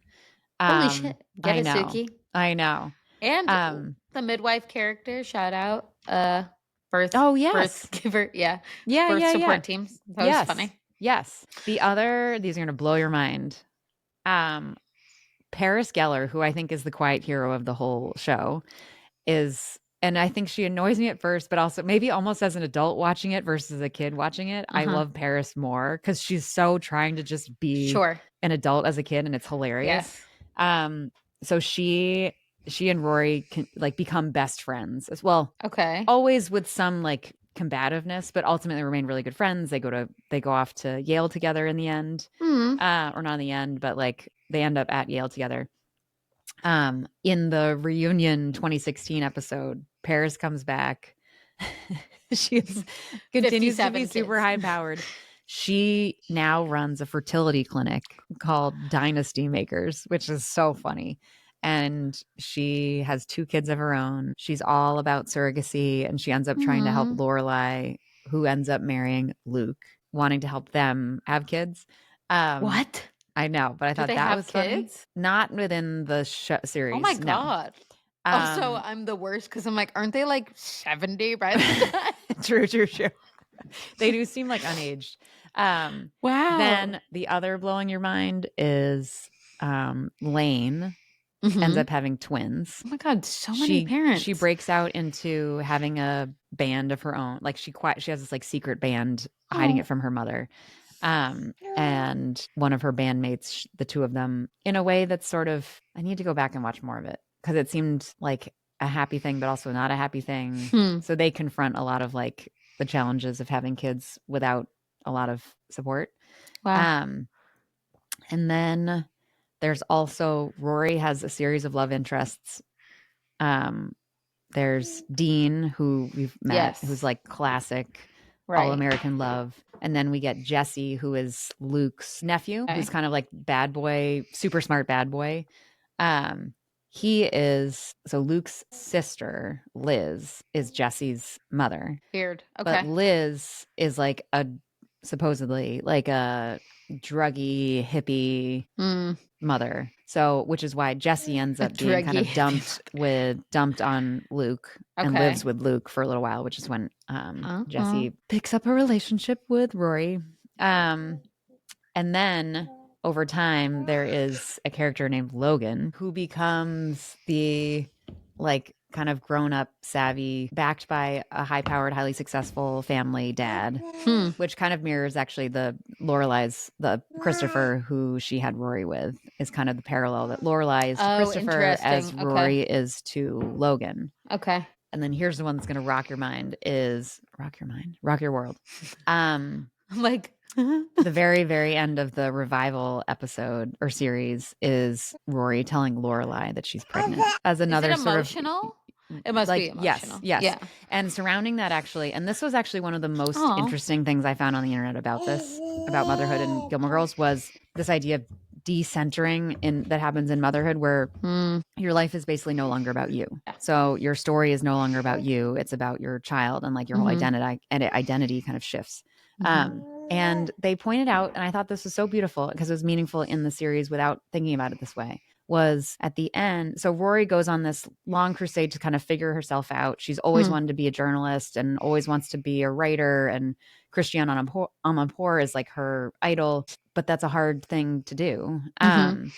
Holy shit. Get it, Suki. I know. And the midwife character, shout out, birth giver. Birth support teams. That was funny. Yes. These are going to blow your mind. Paris Geller, who I think is the quiet hero of the whole show, and I think she annoys me at first, but also maybe almost as an adult watching it versus a kid watching it. I love Paris more because she's so trying to just be an adult as a kid, and it's hilarious. So she and Rory can like become best friends as well. Always with some like combativeness, but ultimately remain really good friends. They go off to Yale together in the end, or not in the end, but like they end up at Yale together. In the reunion 2016 episode, Paris comes back. She continues to be super high powered. She now runs a fertility clinic called Dynasty Makers, which is so funny. And she has 2 kids of her own. She's all about surrogacy, and she ends up trying to help Lorelai, who ends up marrying Luke, wanting to help them have kids. What? I know, but I thought that was funny. Not within the series. Oh my God. No. Also, I'm the worst because I'm like, aren't they like 70 by the time? True. They do seem like unaged. Wow. Then the other blowing your mind is Lane ends up having twins. Oh my God, so many parents. She breaks out into having a band of her own. Like she has this like secret band hiding it from her mother. And one of her bandmates, the two of them, in a way that's sort of, I need to go back and watch more of it because it seemed like a happy thing, but also not a happy thing. So they confront a lot of like the challenges of having kids without a lot of support. Wow. And then there's also Rory has a series of love interests. There's Dean, who we've met, who's like classic all-American love. And then we get Jesse, who is Luke's nephew, who's kind of like bad boy, super smart bad boy. So Luke's sister, Liz, is Jesse's mother. Weird. Okay. But Liz is like supposedly like a druggy hippie mother. So, which is why Jesse ends up being kind of dumped on Luke and lives with Luke for a little while, which is when Jesse picks up a relationship with Rory. And then over time, there is a character named Logan who becomes the like kind of grown-up, savvy, backed by a high-powered, highly successful family dad, which kind of mirrors actually the Christopher who she had Rory with, is kind of the parallel that Lorelai is to Christopher as Rory is to Logan. Okay. And then here's the one that's going to rock your world. I'm like, the very, very end of the revival episode or series is Rory telling Lorelai that she's pregnant as another is it sort emotional? It must be emotional. Yes. Yeah. And surrounding that actually, and this was actually one of the most interesting things I found on the internet about Motherhood and Gilmore Girls, was this idea of decentering that happens in motherhood where your life is basically no longer about you. So your story is no longer about you. It's about your child, and like your whole identity kind of shifts. And they pointed out, and I thought this was so beautiful because it was meaningful in the series without thinking about it this way, was at the end. So Rory goes on this long crusade to kind of figure herself out. She's always wanted to be a journalist and always wants to be a writer. And Christiane Amanpour is like her idol, but that's a hard thing to do. And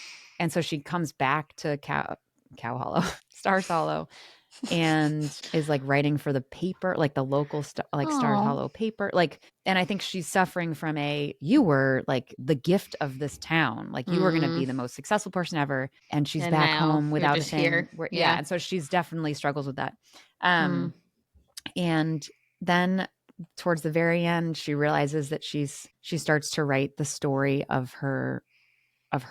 so she comes back to Cow Hollow, Stars Hollow, and is like writing for the paper, like the local Stars Hollow paper. Like, and I think she's suffering from you were like the gift of this town. Like you were going to be the most successful person ever. And she's back home without a thing. And so she's definitely struggles with that. And then towards the very end, she realizes that she starts to write the story of her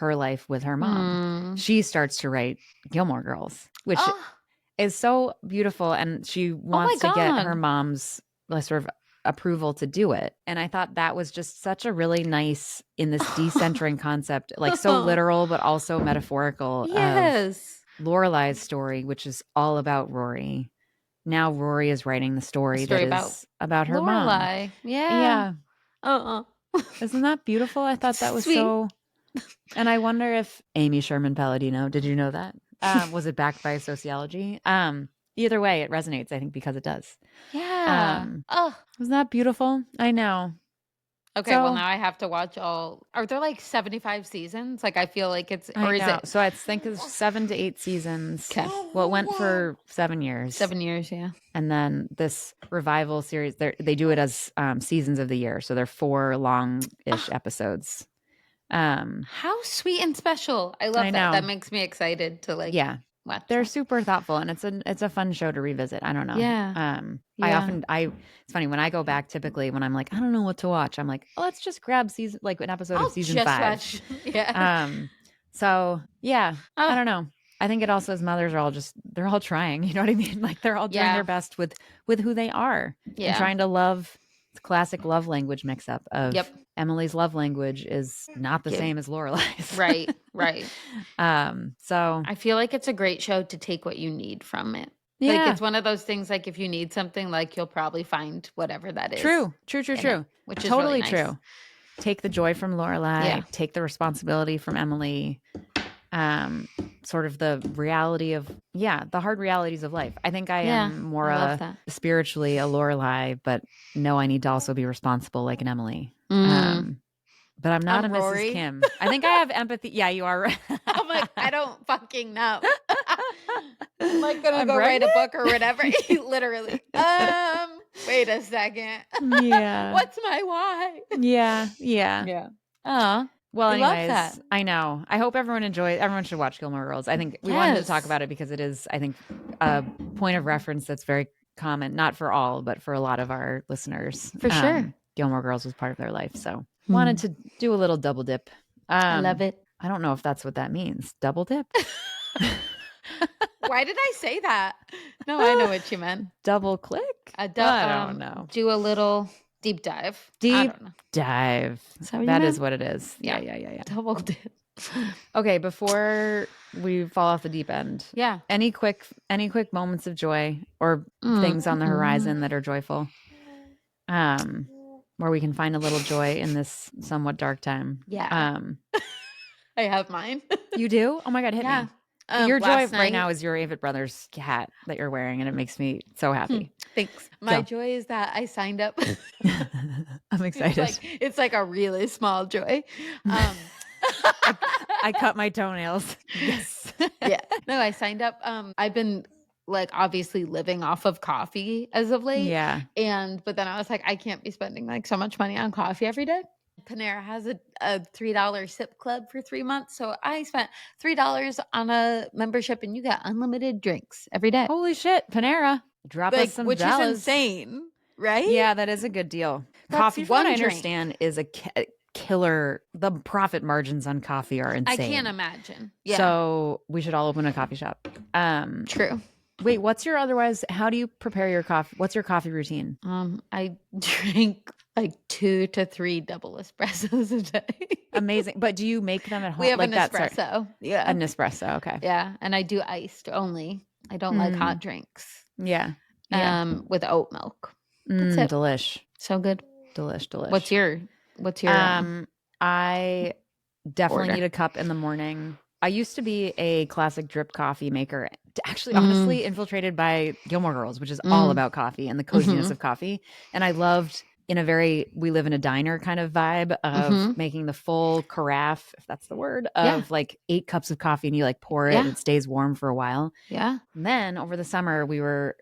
life with her mom. She starts to write Gilmore Girls, which is so beautiful, and she wants to get her mom's sort of approval to do it. And I thought that was just such a really nice, in this decentering concept, like so literal but also metaphorical. Yes, of Lorelai's story, which is all about Rory. Now Rory is writing the story that is about her Lorelai. mom. Yeah. Isn't that beautiful? I thought that was sweet. So. And I wonder if Amy Sherman Palladino, did you know that? Was it backed by sociology? Either way, it resonates, I think, because it does. Yeah. Isn't that beautiful? I know. Okay, well, now I have to watch all. Are there like 75 seasons? Like, I feel like it's, or is it? So I think it's 7 to 8 seasons. Okay. Well, it went for 7 years. 7 years, yeah. And then this revival series, they do it as seasons of the year. So they're 4 long-ish episodes. How sweet and special. I love that. That makes me excited to watch. They're super thoughtful, and it's a fun show to revisit. I don't know. Yeah. It's funny when I go back, typically when I'm like, I don't know what to watch, I'm like, let's just grab an episode of season 5. So yeah, I don't know. I think it also, as mothers are they're all trying, you know what I mean? Like they're all doing their best with who they are and trying to love. Classic love language mix up of Emily's love language is not the same as Lorelai's. Right. So I feel like it's a great show to take what you need from it. Yeah. Like it's one of those things, like if you need something, like you'll probably find whatever that is. True. Which is totally really nice. True. Take the joy from Lorelai, take the responsibility from Emily. sort of the reality of, the hard realities of life. I think I am more spiritually a Lorelai, but no, I need to also be responsible like an Emily. But I'm not a Rory. Mrs. Kim. I think I have empathy. Yeah, you are right. I'm like, I don't fucking know. I'm like gonna go write a book or whatever. Literally. Wait a second. Yeah. What's my why? Yeah. Well, anyways, I know. I hope everyone should watch Gilmore Girls. I think we wanted to talk about it because it is, I think, a point of reference that's very common, not for all, but for a lot of our listeners. For sure. Gilmore Girls was part of their life. So wanted to do a little double dip. I love it. I don't know if that's what that means. Double dip? Why did I say that? No, I know what you meant. Double click? I don't know. Do a little deep dive. Deep dive. That is what it is. Yeah. Double dip. Okay, before we fall off the deep end. Yeah. Any quick moments of joy or things on the horizon that are joyful? Where we can find a little joy in this somewhat dark time. Yeah. I have mine. You do? Oh my God, hit me. Your joy right now is your Avett Brothers hat that you're wearing, and it makes me so happy. Thanks. My joy is that I signed up. I'm excited. It's like a really small joy. I cut my toenails. Yes. Yeah. No, I signed up. I've been like obviously living off of coffee as of late. Yeah. But then I was like, I can't be spending like so much money on coffee every day. Panera has a $3 sip club for 3 months. So I spent $3 on a membership and you get unlimited drinks every day. Holy shit. Panera. Drop us some which dollars. is insane, right? Yeah, that is a good deal. That's coffee, from what I drink. understand, is a killer. The profit margins on coffee are insane. I can't imagine. Yeah. So we should all open a coffee shop. True. Wait, how do you prepare your coffee? What's your coffee routine? I drink like 2 to 3 double espressos a day. Amazing. But do you make them at home? We have an espresso. Yeah. An espresso. Okay. Yeah. And I do iced only. I don't like hot drinks. Yeah. With oat milk. That's it. Delish. So good. Delish. What's your I definitely need a cup in the morning. I used to be a classic drip coffee maker. Actually, honestly, infiltrated by Gilmore Girls, which is all about coffee and the coziness of coffee. And I loved we live in a diner kind of vibe of making the full carafe, if that's the word, of like 8 cups of coffee, and you like pour it and it stays warm for a while. Yeah. And then over the summer, we were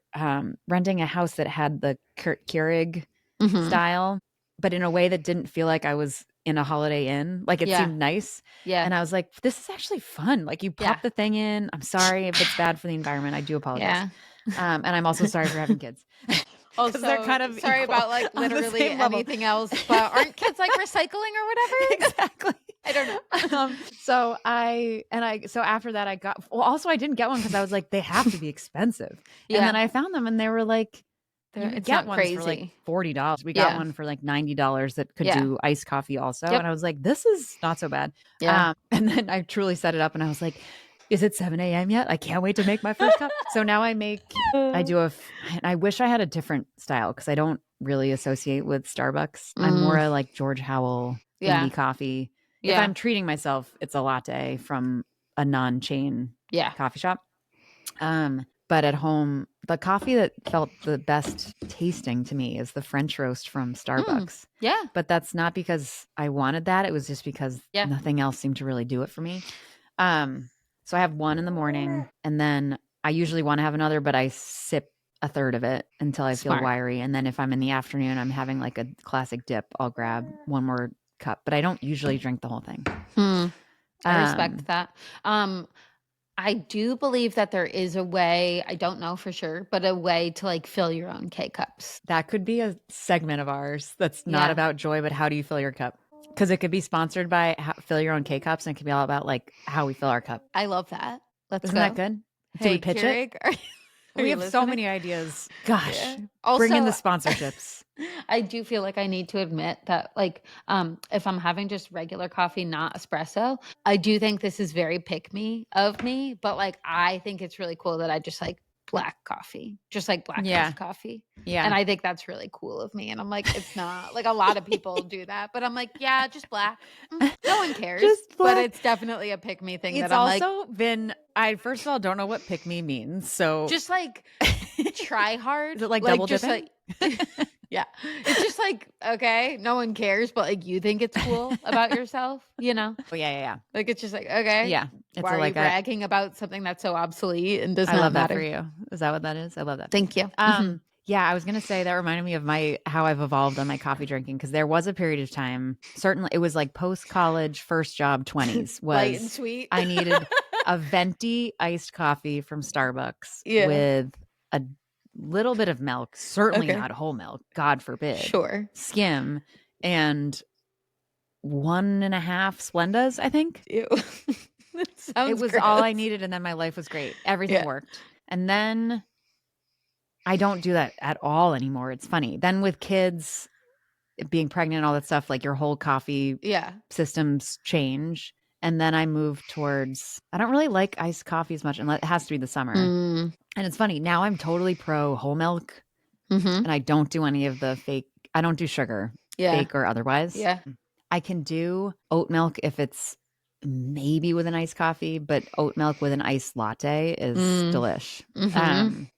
renting a house that had the Keurig style, but in a way that didn't feel like I was in a Holiday Inn. Like it seemed nice. Yeah. And I was like, this is actually fun. Like you pop the thing in. I'm sorry if it's bad for the environment. I do apologize. Yeah. And I'm also sorry for having kids. Also, they're kind of sorry about like literally anything else, but aren't kids like recycling or whatever? Exactly. I don't know. So after that I got, also I didn't get one because I was like, they have to be expensive. Yeah. And then I found them and they were like, it's not crazy. For like $40. We got one for like $90 that could do iced coffee also. Yep. And I was like, this is not so bad. Yeah. And then I truly set it up and I was like, is it 7 a.m. yet? I can't wait to make my first cup. So now I wish I had a different style because I don't really associate with Starbucks. I'm more like George Howell indie coffee. Yeah. If I'm treating myself, it's a latte from a non-chain coffee shop. But at home, the coffee that felt the best tasting to me is the French roast from Starbucks. Yeah. But that's not because I wanted that. It was just because nothing else seemed to really do it for me. So I have one in the morning and then I usually want to have another, but I sip a third of it until I feel wiry. And then if I'm in the afternoon, I'm having like a classic dip, I'll grab one more cup, but I don't usually drink the whole thing. I respect that. I do believe that there is a way, I don't know for sure, but a way to like fill your own K-cups. That could be a segment of ours that's not about joy, but how do you fill your cup? Because it could be sponsored by Fill Your Own K-Cups, and it could be all about like how we fill our cup. I love that. Isn't that good? Do we pitch it? We have so many ideas. Gosh, also, bring in the sponsorships. I do feel like I need to admit that like if I'm having just regular coffee, not espresso, I do think this is very pick me of me, but like I think it's really cool that I just like black coffee, just like black coffee. Yeah. And I think that's really cool of me. And I'm like, it's not like a lot of people do that, but I'm like, yeah, just black. No one cares, Just but it's definitely a pick me thing. It's that I'm also been, I first of all don't know what pick me means. So just like try hard. Is it like double just dipping? Yeah. It's just like, okay, no one cares, but like you think it's cool about yourself, you know? Oh, yeah. Like it's just like, okay. Yeah. It's why are you bragging about something that's so obsolete and does I not love matter? that for you. Is that what that is? I love that. Thank you. Yeah, I was going to say that reminded me of how I've evolved on my coffee drinking, because there was a period of time, certainly it was like post-college, first job 20s, light and sweet. I needed a venti iced coffee from Starbucks with a little bit of milk, certainly not whole milk, God forbid. Sure. Skim, and 1.5 Splendas, I think. Ew. That sounds It was gross. all I needed, and then my life was great. Everything worked. And then I don't do that at all anymore. It's funny. Then with kids, being pregnant and all that stuff, like your whole coffee systems change. And then I moved towards, I don't really like iced coffee as much, unless it has to be the summer. And it's funny. Now I'm totally pro whole milk. And I don't do any of the fake, I don't do sugar, fake or otherwise. Yeah. I can do oat milk if it's maybe with an iced coffee, but oat milk with an iced latte is delish.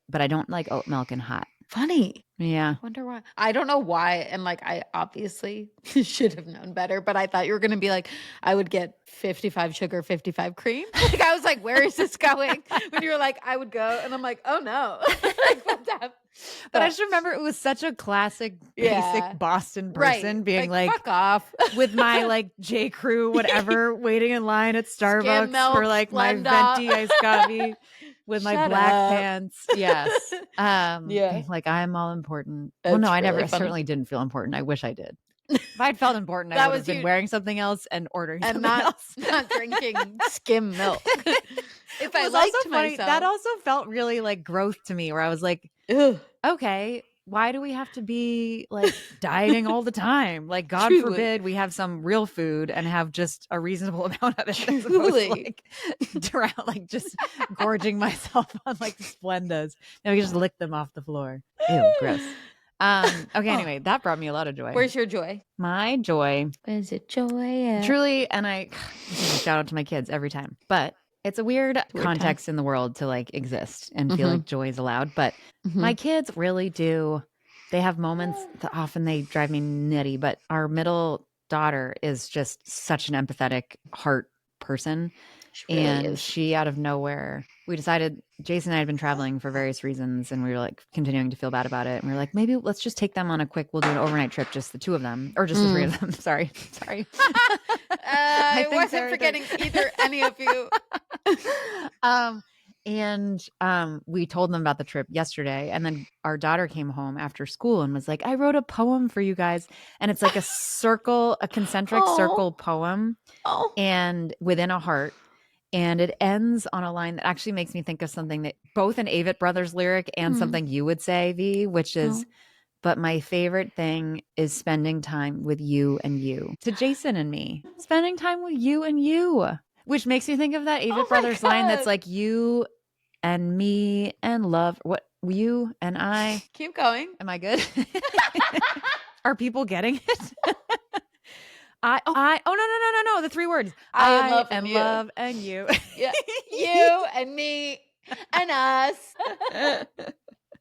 But I don't like oat milk and hot. Funny. Yeah. Wonder why. I don't know why. And like, I obviously should have known better, but I thought you were going to be like, I would get 55 sugar, 55 cream. Like, I was like, where is this going? When you were like, I would go. And I'm like, oh no. Like, what's up? But I just remember it was such a classic, basic Boston person being like, fuck off. With my like J. Crew, whatever, waiting in line at Starbucks milk, for like my venti iced coffee with my black pants. Yes. Being like, I'm all important. Well, no, I certainly didn't feel important. I wish I did. If I'd felt important, I would have been wearing something else and ordering something else. Not drinking skim milk. If I liked liked myself. myself. That also felt really like growth to me, where I was like, ugh. Okay, why do we have to be like dieting all the time? Like, God forbid we have some real food and have just a reasonable amount of it. As opposed to like just gorging myself on like Splendas. Now we can just lick them off the floor. Ew, gross. Okay, anyway, that brought me a lot of joy. Where's your joy? My joy. Where's your joy? Truly, and this is a shout out to my kids every time, but it's a weird context in the world to like exist and feel like joy is allowed. But my kids really do. They have moments that often they drive me nutty, but our middle daughter is just such an empathetic heart person. She out of nowhere, we decided, Jason and I had been traveling for various reasons, and we were like continuing to feel bad about it. And we were like, maybe let's just take them on we'll do an overnight trip, just the two of them, or just the three of them. Sorry. I wasn't forgetting any of you. We told them about the trip yesterday, and then our daughter came home after school and was like, I wrote a poem for you guys. And it's like a concentric circle poem and within a heart. And it ends on a line that actually makes me think of something that both an Avett Brothers lyric and something you would say, V, which is, but my favorite thing is spending time with you and you. To Jason and me, spending time with you and you, which makes me think of that Avett Brothers line that's like, you and me and love. What, you and I. Keep going. Am I good? Are people getting it? No, the three words. I am love and you. Yeah. You and me and us.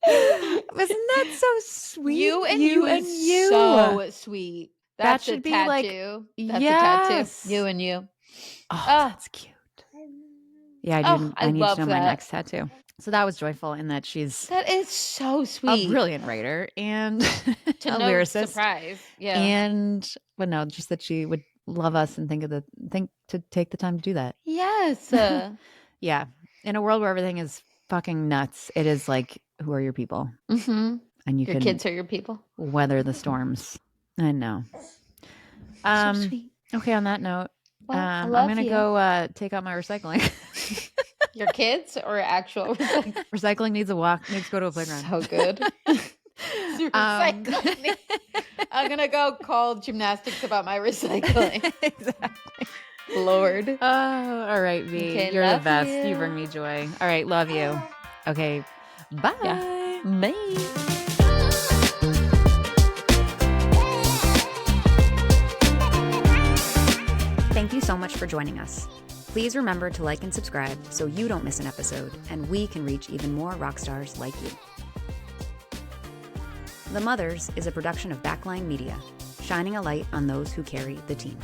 Wasn't that so sweet? You and you. So sweet. That should be tattoo. Like, that's a tattoo. You and you. Oh, that's cute. Yeah, I need to know my next tattoo. So that was joyful in that that is so sweet. A brilliant writer and to a no lyricist. Surprise. Yeah. But no, just that she would love us and think to take the time to do that. Yes. Yeah. In a world where everything is fucking nuts, it is like, who are your people? Mm-hmm. And your kids are your people. Weather the storms. I know. So sweet. Okay, on that note, well, I'm going to go take out my recycling. Your kids or actual recycling? Recycling needs a walk. Needs to go to a playground. So good. Recycling. I'm going to go call gymnastics about my recycling. Exactly. Lord. All right, V. Okay, you're the best. You bring me joy. All right, love you. Okay, bye. Yeah. Bye. you so much for joining us. Please remember to like and subscribe so you don't miss an episode and we can reach even more rock stars like you. The Mothers is a production of Backline Media, shining a light on those who carry the team.